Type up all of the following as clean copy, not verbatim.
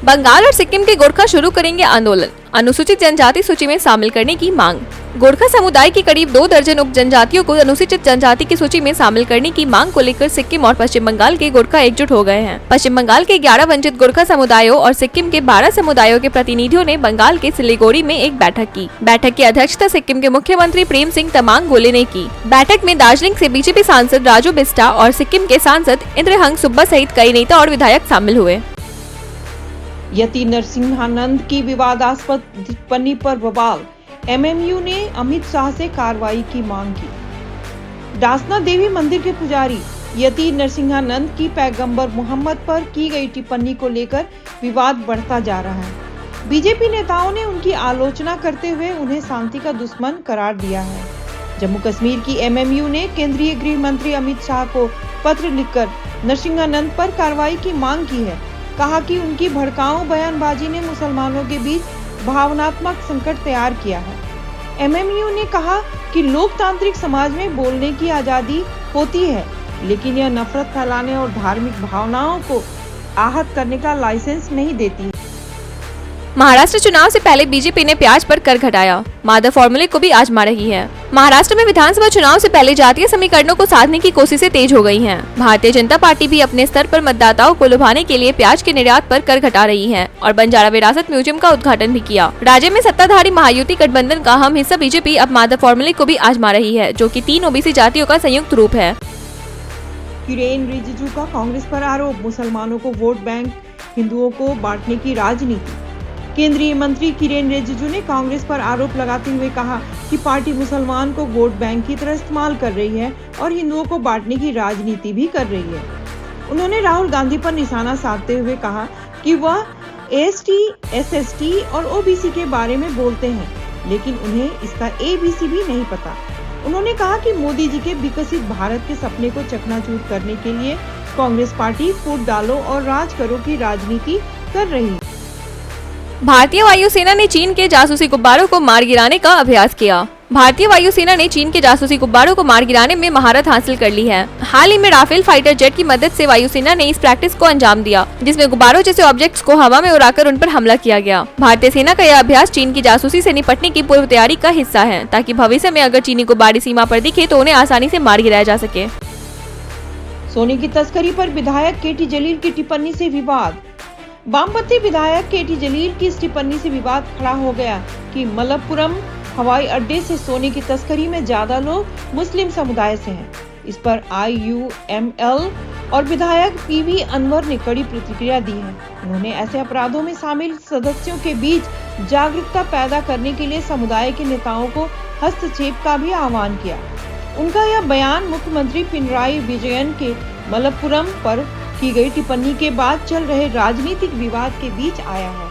बंगाल और सिक्किम के गोरखा शुरू करेंगे आंदोलन, अनुसूचित जनजाति सूची में शामिल करने की मांग। गोरखा समुदाय की करीब 2 दर्जन उप जनजातियों को अनुसूचित जनजाति की सूची में शामिल करने की मांग को लेकर सिक्किम और पश्चिम बंगाल के गोरखा एकजुट हो गए हैं। पश्चिम बंगाल के 11 वंचित गोरखा समुदायों और सिक्किम के 12 समुदायों के प्रतिनिधियों ने बंगाल के सिलीगुड़ी में एक बैठक की। बैठक की अध्यक्षता सिक्किम के मुख्यमंत्री प्रेम सिंह तमांग गोले ने की। बैठक में दार्जिलिंग से बीजेपी सांसद राजू बिस्टा और सिक्किम के सांसद इंद्रहंग सुब्बा सहित कई नेता और विधायक शामिल हुए। यति नरसिंहानंद की विवादास्पद टिप्पणी पर बवाल, एमएमयू ने अमित शाह से कार्रवाई की मांग की। दासना देवी मंदिर के पुजारी यति नरसिंहानंद की पैगंबर मोहम्मद पर की गई टिप्पणी को लेकर विवाद बढ़ता जा रहा है। बीजेपी नेताओं ने उनकी आलोचना करते हुए उन्हें शांति का दुश्मन करार दिया है। जम्मू कश्मीर की एमएमयू ने केंद्रीय गृह मंत्री अमित शाह को पत्र लिखकर नरसिंहानंद पर कार्रवाई की मांग की है। कहा कि उनकी भड़काऊ बयानबाजी ने मुसलमानों के बीच भावनात्मक संकट तैयार किया है। एमएमयू ने कहा कि लोकतांत्रिक समाज में बोलने की आजादी होती है, लेकिन यह नफरत फैलाने और धार्मिक भावनाओं को आहत करने का लाइसेंस नहीं देती है। महाराष्ट्र चुनाव से पहले बीजेपी ने प्याज पर कर घटाया, मादक फॉर्मूले को भी आजमा रही है। महाराष्ट्र में विधानसभा चुनाव से पहले जातीय समीकरणों को साधने की कोशिशें तेज हो गई हैं। भारतीय जनता पार्टी भी अपने स्तर पर मतदाताओं को लुभाने के लिए प्याज के निर्यात पर कर घटा रही है और बंजारा विरासत म्यूजियम का उद्घाटन भी किया। राज्य में सत्ताधारी महायुति गठबंधन का अहम हिस्सा बीजेपी अब मादक फॉर्मूले को भी आजमा रही है, जो कि 3 ओबीसी जातियों का संयुक्त रूप है। किरेन रिजिजू का कांग्रेस पर आरोप, मुसलमानों को वोट बैंक, हिंदुओं को बांटने की राजनीति। केंद्रीय मंत्री किरेन रिजिजू ने कांग्रेस पर आरोप लगाते हुए कहा कि पार्टी मुसलमान को वोट बैंक की तरह इस्तेमाल कर रही है और हिंदुओं को बांटने की राजनीति भी कर रही है। उन्होंने राहुल गांधी पर निशाना साधते हुए कहा कि वह एसटी, एसएसटी और ओबीसी के बारे में बोलते हैं, लेकिन उन्हें इसका एबीसी भी नहीं पता। उन्होंने कहा कि मोदी जी के विकसित भारत के सपने को चकनाचूर करने के लिए कांग्रेस पार्टी फूट डालो और राज करो की राजनीति कर रही है। भारतीय वायुसेना ने चीन के जासूसी गुब्बारों को मार गिराने का अभ्यास किया। भारतीय वायुसेना ने चीन के जासूसी गुब्बारों को मार गिराने में महारत हासिल कर ली है। हाल ही में राफेल फाइटर जेट की मदद से वायुसेना ने इस प्रैक्टिस को अंजाम दिया, जिसमें गुब्बारों जैसे ऑब्जेक्ट्स को हवा में उड़ाकर उन पर हमला किया गया। भारतीय सेना का यह अभ्यास चीन की जासूसी से निपटने की पूर्व तैयारी का हिस्सा है, ताकि भविष्य में अगर चीनी गुब्बारे सीमा पर दिखे तो उन्हें आसानी से मार गिराया जा सके। सोने की तस्करी पर विधायक केटी जलील की टिप्पणी से विवाद। वामपंथी विधायक केटी जलील की इस टिप्पणी से विवाद खड़ा हो गया कि मलप्पुरम हवाई अड्डे से सोने की तस्करी में ज्यादा लोग मुस्लिम समुदाय से हैं। इस पर IUML और विधायक PV अनवर ने कड़ी प्रतिक्रिया दी है। उन्होंने ऐसे अपराधों में शामिल सदस्यों के बीच जागरूकता पैदा करने के लिए समुदाय के नेताओं को हस्तक्षेप का भी आह्वान किया। उनका यह बयान मुख्यमंत्री पिनराई विजयन के मलप्पुरम पर की गई टिप्पणी के बाद चल रहे राजनीतिक विवाद के बीच आया है।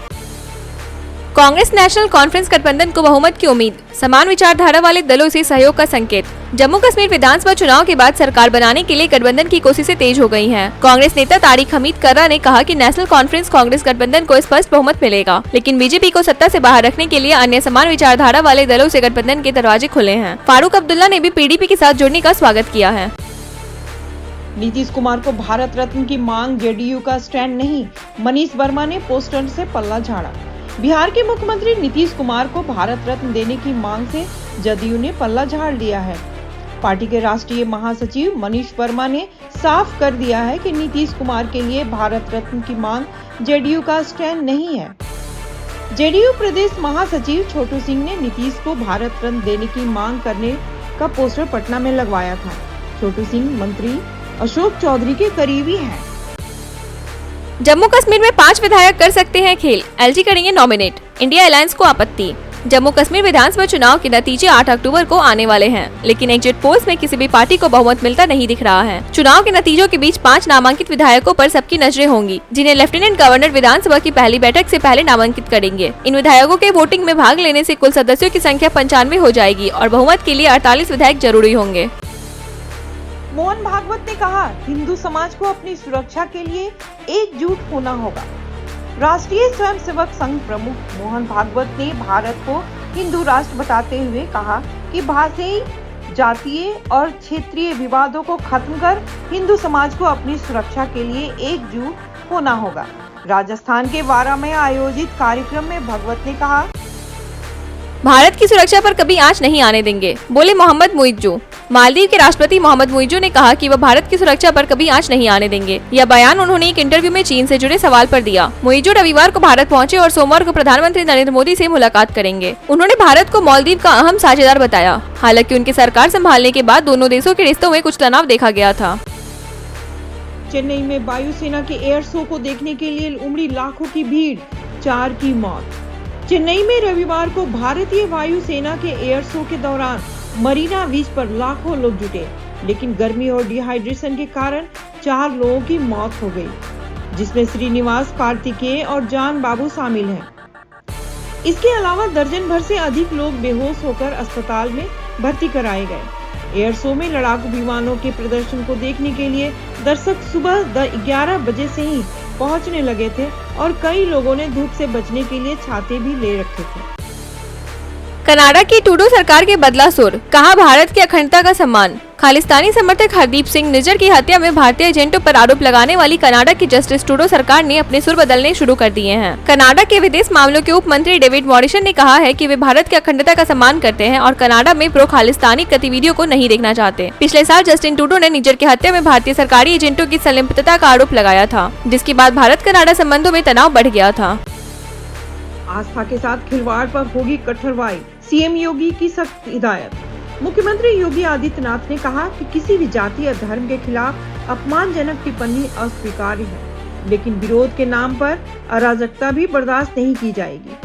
कांग्रेस नेशनल कॉन्फ्रेंस गठबंधन को बहुमत की उम्मीद, समान विचारधारा वाले दलों से सहयोग का संकेत। जम्मू कश्मीर विधानसभा चुनाव के बाद सरकार बनाने के लिए गठबंधन की कोशिशें तेज हो गई हैं। कांग्रेस नेता तारिक हमीद कर्रा ने कहा कि नेशनल कॉन्फ्रेंस कांग्रेस गठबंधन को स्पष्ट बहुमत मिलेगा, लेकिन बीजेपी को सत्ता से बाहर रखने के लिए अन्य समान विचारधारा वाले दलों से गठबंधन के दरवाजे खुले हैं। फारूक अब्दुल्ला ने भी PDP के साथ जुड़ने का स्वागत किया है। नीतीश कुमार को भारत रत्न की मांग, जेडीयू का स्टैंड नहीं, मनीष वर्मा ने पोस्टर से पल्ला झाड़ा। बिहार के मुख्यमंत्री नीतीश कुमार को भारत रत्न देने की मांग से जदयू ने पल्ला झाड़ दिया है। पार्टी के राष्ट्रीय महासचिव मनीष वर्मा ने साफ कर दिया है कि नीतीश कुमार के लिए भारत रत्न की मांग जेडीयू का स्टैंड नहीं है। जेडीयू प्रदेश महासचिव छोटू सिंह ने नीतीश को भारत रत्न देने की मांग करने का पोस्टर पटना में लगवाया था। छोटू सिंह मंत्री अशोक चौधरी के करीबी हैं। जम्मू कश्मीर में 5 विधायक कर सकते हैं खेल, LG करेंगे नॉमिनेट, इंडिया अलायंस को आपत्ति। जम्मू कश्मीर विधानसभा चुनाव के नतीजे 8 अक्टूबर को आने वाले हैं, लेकिन एग्जिट पोल्स में किसी भी पार्टी को बहुमत मिलता नहीं दिख रहा है। चुनाव के नतीजों के बीच 5 नामांकित विधायकों पर सबकी नजरें होंगी, जिन्हें लेफ्टिनेंट गवर्नर विधानसभा की पहली बैठक से पहले नामांकित करेंगे। इन विधायकों के वोटिंग में भाग लेने से कुल सदस्यों की संख्या 95 हो जाएगी और बहुमत के लिए 48 विधायक जरूरी होंगे। मोहन भागवत ने कहा, हिंदू समाज को अपनी सुरक्षा के लिए एकजुट होना होगा। राष्ट्रीय स्वयंसेवक संघ प्रमुख मोहन भागवत ने भारत को हिंदू राष्ट्र बताते हुए कहा कि भाषाई, जातीय और क्षेत्रीय विवादों को खत्म कर हिंदू समाज को अपनी सुरक्षा के लिए एकजुट होना होगा। राजस्थान के वारा में आयोजित कार्यक्रम में भगवत ने कहा, भारत की सुरक्षा पर कभी आंच नहीं आने देंगे, बोले मोहम्मद मुइज्जू। मालदीव के राष्ट्रपति मोहम्मद मुइज्जू ने कहा कि वह भारत की सुरक्षा पर कभी आंच नहीं आने देंगे। यह बयान उन्होंने एक इंटरव्यू में चीन से जुड़े सवाल पर दिया। मुइज्जू रविवार को भारत पहुंचे और सोमवार को प्रधानमंत्री नरेंद्र मोदी से मुलाकात करेंगे। उन्होंने भारत को मालदीव का अहम साझेदार बताया। हालांकि उनकी सरकार संभालने के बाद दोनों देशों के रिश्तों में कुछ तनाव देखा गया था। चेन्नई में वायुसेना के एयर शो को देखने के लिए उमड़ी लाखों की भीड़, 4 की मौत। चेन्नई में रविवार को भारतीय वायुसेना के एयर शो के दौरान मरीना बीच पर लाखों लोग जुटे, लेकिन गर्मी और डिहाइड्रेशन के कारण 4 लोगों की मौत हो गई, जिसमें श्रीनिवास कार्तिकेय और जान बाबू शामिल हैं। इसके अलावा दर्जन भर से अधिक लोग बेहोश होकर अस्पताल में भर्ती कराए गए। एयर शो में लड़ाकू विमानों के प्रदर्शन को देखने के लिए दर्शक सुबह 11 बजे से ही पहुंचने लगे थे और कई लोगों ने धूप से बचने के लिए छाते भी ले रखे थे। कनाडा की ट्रूडो सरकार के बदला सुर, कहा भारत की अखंडता का सम्मान। खालिस्तानी समर्थक हरदीप सिंह निज्जर की हत्या में भारतीय एजेंटों पर आरोप लगाने वाली कनाडा की जस्टिस ट्रूडो सरकार ने अपने सुर बदलने शुरू कर दिए हैं। कनाडा के विदेश मामलों के उप मंत्री डेविड मॉरिसन ने कहा है कि वे भारत की अखंडता का सम्मान करते हैं और कनाडा में प्रो खालिस्तानी गतिविधियों को नहीं देखना चाहते। पिछले साल जस्टिन ट्रूडो ने निज्जर की हत्या में भारतीय सरकारी एजेंटों की संलिप्तता का आरोप लगाया था, जिसके बाद भारत कनाडा संबंधों में तनाव बढ़ गया था। आस्था के साथ खिलवाड़ पर होगी कठोरवाई, सीएम योगी की सख्त हिदायत। मुख्यमंत्री योगी आदित्यनाथ ने कहा कि किसी भी जाति या धर्म के खिलाफ अपमानजनक टिप्पणी अस्वीकार्य है, लेकिन विरोध के नाम पर अराजकता भी बर्दाश्त नहीं की जाएगी।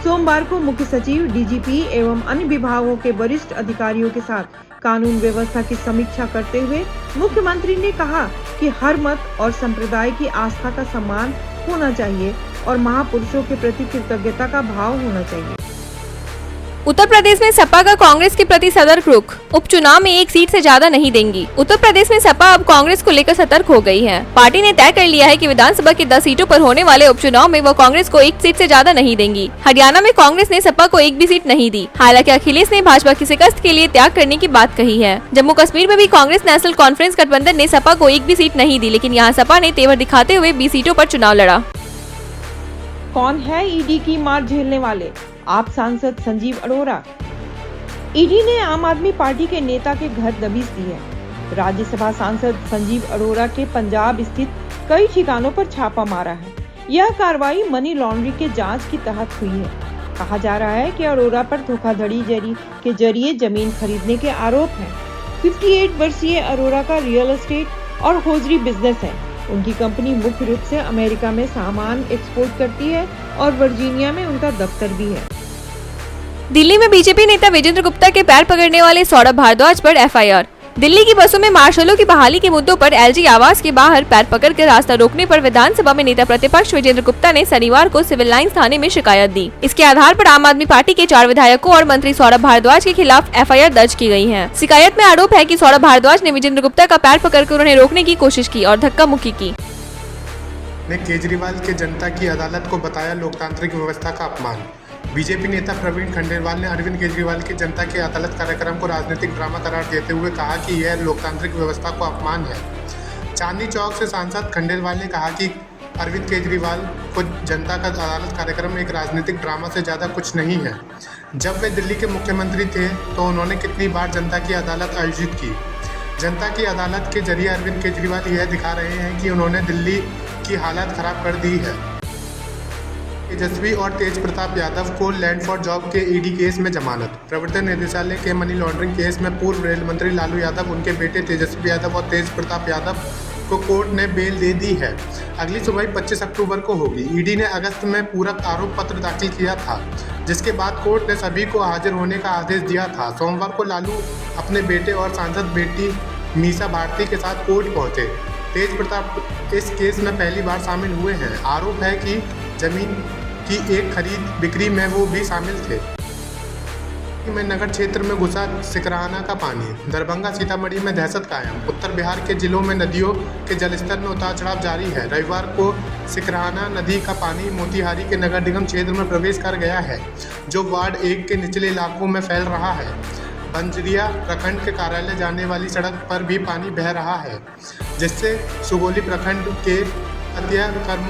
सोमवार को मुख्य सचिव, डीजीपी एवं अन्य विभागों के वरिष्ठ अधिकारियों के साथ कानून व्यवस्था की समीक्षा करते हुए मुख्यमंत्री ने कहा कि हर मत और संप्रदाय की आस्था का सम्मान होना चाहिए और महापुरुषों के प्रति कृतज्ञता का भाव होना चाहिए। उत्तर प्रदेश में सपा का कांग्रेस के प्रति सतर्क रुख, उपचुनाव में 1 सीट से ज्यादा नहीं देंगी। उत्तर प्रदेश में सपा अब कांग्रेस को लेकर सतर्क हो गई है। पार्टी ने तय कर लिया है कि विधानसभा की 10 सीटों पर होने वाले उपचुनाव में वो कांग्रेस को 1 सीट से ज्यादा नहीं देंगी। हरियाणा में कांग्रेस ने सपा को 1 भी सीट नहीं दी। हालांकि अखिलेश ने भाजपा की शिकस्त के लिए त्याग करने की बात कही है। जम्मू कश्मीर में भी कांग्रेस नेशनल कॉन्फ्रेंस गठबंधन ने सपा को 1 भी सीट नहीं दी, लेकिन यहाँ सपा ने तेवर दिखाते हुए 20 सीटों पर चुनाव लड़ा। कौन है ईडी की मार झेलने वाले? आप सांसद संजीव अरोड़ा। ईडी ने आम आदमी पार्टी के नेता के घर दबिश दी है। राज्यसभा सांसद संजीव अरोड़ा के पंजाब स्थित कई ठिकानों पर छापा मारा है। यह कार्रवाई मनी लॉन्ड्रिंग के जांच की तहत हुई है। कहा जा रहा है कि अरोड़ा पर धोखाधड़ी के जरिए जमीन खरीदने के आरोप हैं। 58 वर्षीय अरोड़ा का रियल एस्टेट और हौजरी बिजनेस है। उनकी कंपनी मुख्य रूप से अमेरिका में सामान एक्सपोर्ट करती है और वर्जीनिया में उनका दफ्तर भी है। दिल्ली में बीजेपी नेता विजेंद्र गुप्ता के पैर पकड़ने वाले सौरभ भारद्वाज पर एफआईआर। दिल्ली की बसों में मार्शलों की बहाली के मुद्दों पर एलजी आवास के बाहर पैर पकड़कर रास्ता रोकने पर विधानसभा में नेता प्रतिपक्ष विजेंद्र गुप्ता ने शनिवार को सिविल लाइंस थाने में शिकायत दी। इसके आधार पर आम आदमी पार्टी के 4 विधायकों और मंत्री सौरभ भारद्वाज के खिलाफ एफआईआर दर्ज की गई है। शिकायत में आरोप है कि सौरभ भारद्वाज ने विजेंद्र गुप्ता का पैर पकड़कर उन्हें रोकने की कोशिश की और धक्का मुक्की की। केजरीवाल के जनता की अदालत को बताया लोकतांत्रिक व्यवस्था का अपमान। बीजेपी नेता प्रवीण खंडेलवाल ने अरविंद केजरीवाल की जनता की अदालत कार्यक्रम को राजनीतिक ड्रामा करार देते हुए कहा कि यह लोकतांत्रिक व्यवस्था को अपमान है। चांदनी चौक से सांसद खंडेलवाल ने कहा कि अरविंद केजरीवाल को जनता का अदालत कार्यक्रम एक राजनीतिक ड्रामा से ज़्यादा कुछ नहीं है। जब वे दिल्ली के मुख्यमंत्री थे तो उन्होंने कितनी बार जनता की अदालत आयोजित की। जनता की अदालत के जरिए अरविंद केजरीवाल यह दिखा रहे हैं कि उन्होंने दिल्ली की हालत खराब कर दी है। तेजस्वी और तेज प्रताप यादव को लैंड फॉर जॉब के ईडी केस में जमानत। प्रवर्तन निदेशालय के मनी लॉन्ड्रिंग केस में पूर्व रेल मंत्री लालू यादव, उनके बेटे तेजस्वी यादव और तेज प्रताप यादव को कोर्ट ने बेल दे दी है। अगली सुनवाई 25 अक्टूबर को होगी। ईडी ने अगस्त में पूरक आरोप पत्र दाखिल किया था, जिसके बाद कोर्ट ने सभी को हाजिर होने का आदेश दिया था। सोमवार को लालू अपने बेटे और सांसद बेटी मीसा भारती के साथ कोर्ट पहुंचे। तेज प्रताप इस केस में पहली बार शामिल हुए हैं। आरोप है कि जमीन की एक खरीद बिक्री में वो भी शामिल थे। में नगर क्षेत्र में घुसा सिकराना का पानी। दरभंगा सीतामढ़ी में दहशत कायम। उत्तर बिहार के जिलों में नदियों के जलस्तर में उतार चढ़ाव जारी है। रविवार को सिकराना नदी का पानी मोतिहारी के नगर निगम क्षेत्र में प्रवेश कर गया है, जो वार्ड 1 के निचले इलाकों में फैल रहा है। बंजरिया प्रखंड के कार्यालय जाने वाली सड़क पर भी पानी बह रहा है, जिससे सुगोली प्रखंड के हत्या कर्म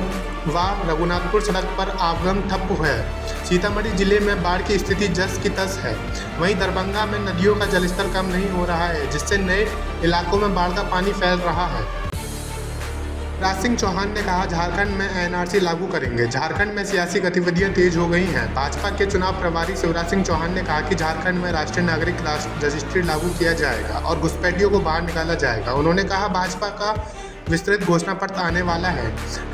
व रघुनाथपुर सड़क पर आवागमन ठप है। सीतामढ़ी जिले में बाढ़ की स्थिति जस की तस है। वहीं दरभंगा में नदियों का जलस्तर कम नहीं हो रहा है, जिससे नए इलाकों में बाढ़ का पानी फैल रहा है। शिवराज सिंह चौहान ने कहा, झारखंड में एनआरसी लागू करेंगे। झारखंड में सियासी गतिविधियां तेज हो गई हैं। भाजपा के चुनाव प्रभारी शिवराज सिंह चौहान ने कहा कि झारखंड में राष्ट्रीय नागरिक रजिस्ट्री लागू किया जाएगा और घुसपैठियों को बाहर निकाला जाएगा। उन्होंने कहा, भाजपा का विस्तृत घोषणा पत्र आने वाला है।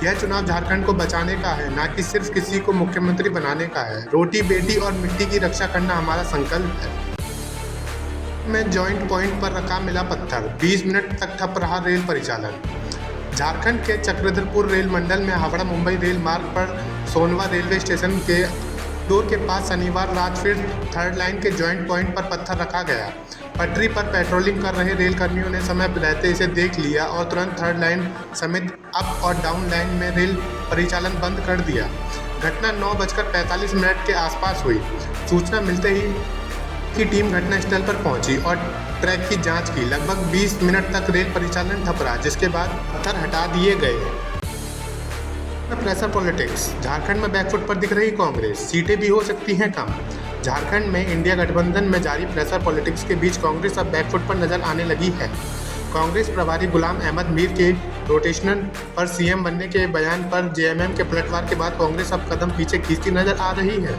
यह चुनाव झारखंड को बचाने का है, न कि सिर्फ किसी को मुख्यमंत्री बनाने का है। रोटी बेटी और मिट्टी की रक्षा करना हमारा संकल्प है। में जॉइंट पॉइंट पर रखा मिला पत्थर, 20 मिनट तक ठप रहा रेल परिचालन। झारखंड के चक्रधरपुर रेल मंडल में हावड़ा मुंबई रेल मार्ग पर सोनवा रेलवे स्टेशन के डोर के पास शनिवार रात फिर थर्ड लाइन के जॉइंट पॉइंट पर पत्थर रखा गया। पटरी पर पेट्रोलिंग कर रहे रेल कर्मियों ने समय रहते इसे देख लिया और तुरंत थर्ड लाइन समेत अप और डाउन लाइन में रेल परिचालन बंद कर दिया। घटना 9:45 के आसपास हुई। सूचना मिलते ही की टीम घटनास्थल पर पहुंची और ट्रैक की जांच की। लगभग 20 मिनट तक रेल परिचालन ठप रहा, जिसके बाद पत्थर हटा दिए गए। प्रेशर पॉलिटिक्स, झारखंड में बैकफुट पर दिख रही कांग्रेस, सीटें भी हो सकती हैं कम। झारखंड में इंडिया गठबंधन में जारी प्रेशर पॉलिटिक्स के बीच कांग्रेस अब बैकफुट पर नजर आने लगी है। कांग्रेस प्रभारी गुलाम अहमद मीर के रोटेशनल पर सीएम बनने के बयान पर जेएमएम के पलटवार के बाद कांग्रेस अब कदम पीछे खींचती नजर आ रही है।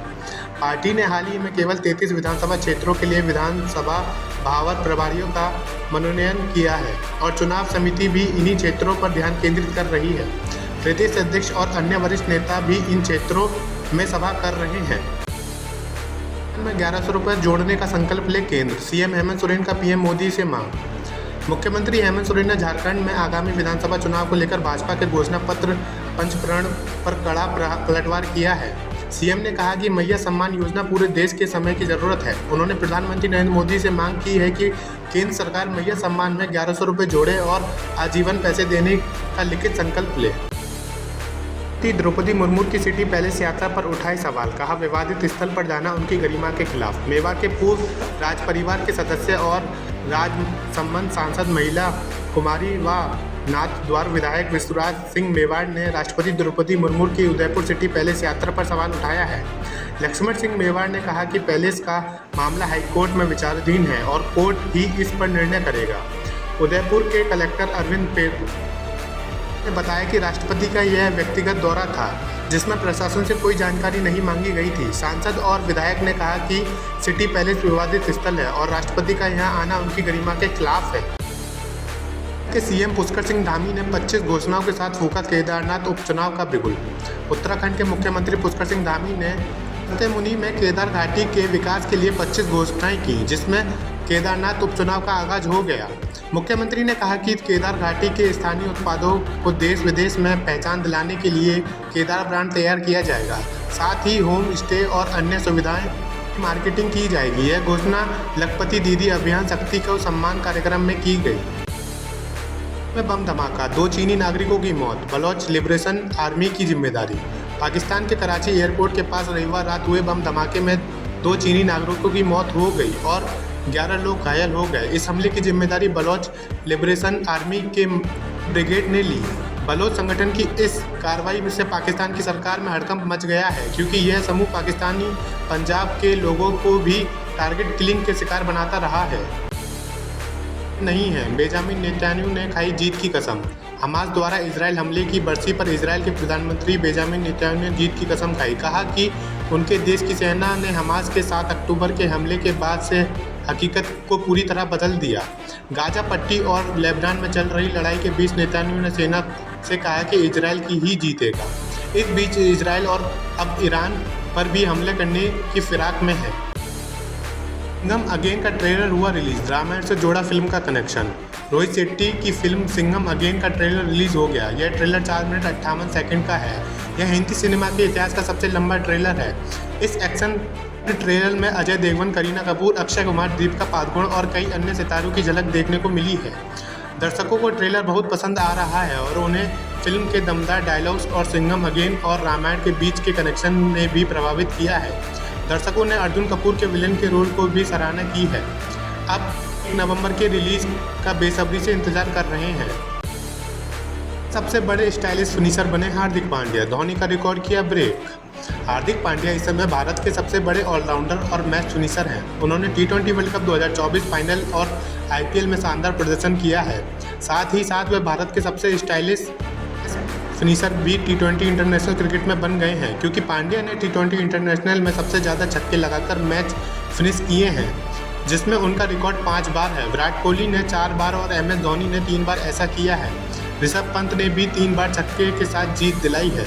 पार्टी ने हाल ही में केवल 33 विधानसभा क्षेत्रों के लिए विधानसभा भावर प्रभारियों का मनोनयन किया है और चुनाव समिति भी इन्हीं क्षेत्रों पर ध्यान केंद्रित कर रही है। प्रदेश अध्यक्ष और अन्य वरिष्ठ नेता भी इन क्षेत्रों में सभा कर रहे हैं। में 1100 रुपये जोड़ने का संकल्प ले केंद्र, सीएम हेमंत सोरेन का पीएम मोदी से मांग। मुख्यमंत्री हेमंत सोरेन ने झारखंड में आगामी विधानसभा चुनाव को लेकर भाजपा के घोषणा पत्र पंचप्रण पर कड़ा पलटवार किया है। सीएम ने कहा कि मैया सम्मान योजना पूरे देश के समय की जरूरत है। उन्होंने प्रधानमंत्री नरेंद्र मोदी से मांग की है कि केंद्र सरकार मैया सम्मान में 1100 रुपये जोड़े और आजीवन पैसे देने का लिखित संकल्प ले। द्रौपदी मुर्मू की सिटी पैलेस यात्रा पर उठाए सवाल, कहा विवादित स्थल पर जाना उनकी गरिमा के खिलाफ। मेवा के पूर्व राज परिवार के सदस्य और राजसमंद सांसद महिला कुमारी व नाथ द्वार विधायक विश्वराज सिंह मेवाड़ ने राष्ट्रपति द्रौपदी मुर्मू की उदयपुर सिटी पैलेस यात्रा पर सवाल उठाया है। लक्ष्मण सिंह मेवाड़ ने कहा कि पैलेस का मामला हाईकोर्ट में विचाराधीन है और कोर्ट ही इस पर निर्णय करेगा। उदयपुर के कलेक्टर अरविंद पेर ने बताया कि राष्ट्रपति का यह व्यक्तिगत दौरा था, जिसमें प्रशासन से कोई जानकारी नहीं मांगी गई थी। सांसद और विधायक ने कहा कि सिटी पैलेस विवादित स्थल है और राष्ट्रपति का यहां आना उनकी गरिमा के खिलाफ है। के सीएम पुष्कर सिंह धामी ने 25 घोषणाओं के साथ फूंका केदारनाथ उपचुनाव का बिगुल। उत्तराखंड के मुख्यमंत्री पुष्कर सिंह धामी ने मुनि में केदार घाटी के विकास के लिए 25 घोषणाएं की, जिसमें केदारनाथ उपचुनाव का आगाज हो गया। मुख्यमंत्री ने कहा कि केदार घाटी के स्थानीय उत्पादों को देश विदेश में पहचान दिलाने के लिए केदार ब्रांड तैयार किया जाएगा। साथ ही होम स्टे और अन्य सुविधाएं मार्केटिंग की जाएगी। यह घोषणा लखपति दीदी अभियान शक्ति को सम्मान कार्यक्रम में की गई। में बम धमाका, 2 चीनी नागरिकों की मौत, बलोच लिबरेशन आर्मी की जिम्मेदारी। पाकिस्तान के कराची एयरपोर्ट के पास रविवार रात हुए बम धमाके में 2 चीनी नागरिकों की मौत हो गई और 11 लोग घायल हो गए। इस हमले की जिम्मेदारी बलोच लिबरेशन आर्मी के ब्रिगेड ने ली। बलोच संगठन की इस कार्रवाई से पाकिस्तान की सरकार में हड़कंप मच गया है, क्योंकि यह समूह पाकिस्तानी पंजाब के लोगों को भी टारगेट किलिंग के शिकार बनाता रहा है। नहीं है, बेंजामिन नेतन्याहू ने खाई जीत की कसम। हमास द्वारा इजराइल हमले की बरसी पर इजराइल के प्रधानमंत्री बेंजामिन नेतन्याहू ने जीत की कसम खाई। कहा कि उनके देश की सेना ने हमास के 7 अक्टूबर के हमले के बाद से हकीकत को पूरी तरह बदल दिया। गाजा पट्टी और लेबनान में चल रही लड़ाई के बीच नेतन्याहू ने सेना से कहा कि इजराइल की ही जीतेगा। इस बीच इजराइल और अब ईरान पर भी हमले करने की फिराक में है। सिंघम अगेन का ट्रेलर हुआ रिलीज, रामायण से जोड़ा फिल्म का कनेक्शन। रोहित शेट्टी की फिल्म सिंघम अगेन का ट्रेलर रिलीज हो गया। यह ट्रेलर 4 मिनट 58 सेकंड का है। यह हिंदी सिनेमा के इतिहास का सबसे लंबा ट्रेलर है। इस एक्शन ट्रेलर में अजय देवगन, करीना कपूर, अक्षय कुमार, दीपिका पादुकोण और कई अन्य सितारों की झलक देखने को मिली है। दर्शकों को ट्रेलर बहुत पसंद आ रहा है और उन्हें फिल्म के दमदार डायलॉग्स और सिंघम अगेन और रामायण के बीच के कनेक्शन ने भी प्रभावित किया है। दर्शकों ने अर्जुन कपूर के विलेन के रोल को भी सराहना की है। अब 1 नवंबर के रिलीज का बेसब्री से इंतजार कर रहे हैं। सबसे बड़े स्टाइलिश फिनिशर बने हार्दिक पांड्या, धोनी का रिकॉर्ड किया ब्रेक। हार्दिक पांड्या इस समय भारत के सबसे बड़े ऑलराउंडर और मैच फिनिशर हैं। उन्होंने टी20 वर्ल्ड कप 2024 फाइनल और आईपीएल में शानदार प्रदर्शन किया है। साथ ही साथ वे भारत के सबसे स्टाइलिश फिनिशर भी टी20 इंटरनेशनल क्रिकेट में बन गए हैं, क्योंकि पांड्या ने टी20 इंटरनेशनल में सबसे ज़्यादा छक्के लगाकर मैच फिनिश किए हैं, जिसमें उनका रिकॉर्ड 5 बार है। विराट कोहली ने 4 बार और एमएस धोनी ने 3 बार ऐसा किया है। ऋषभ पंत ने भी 3 बार छक्के के साथ जीत दिलाई है।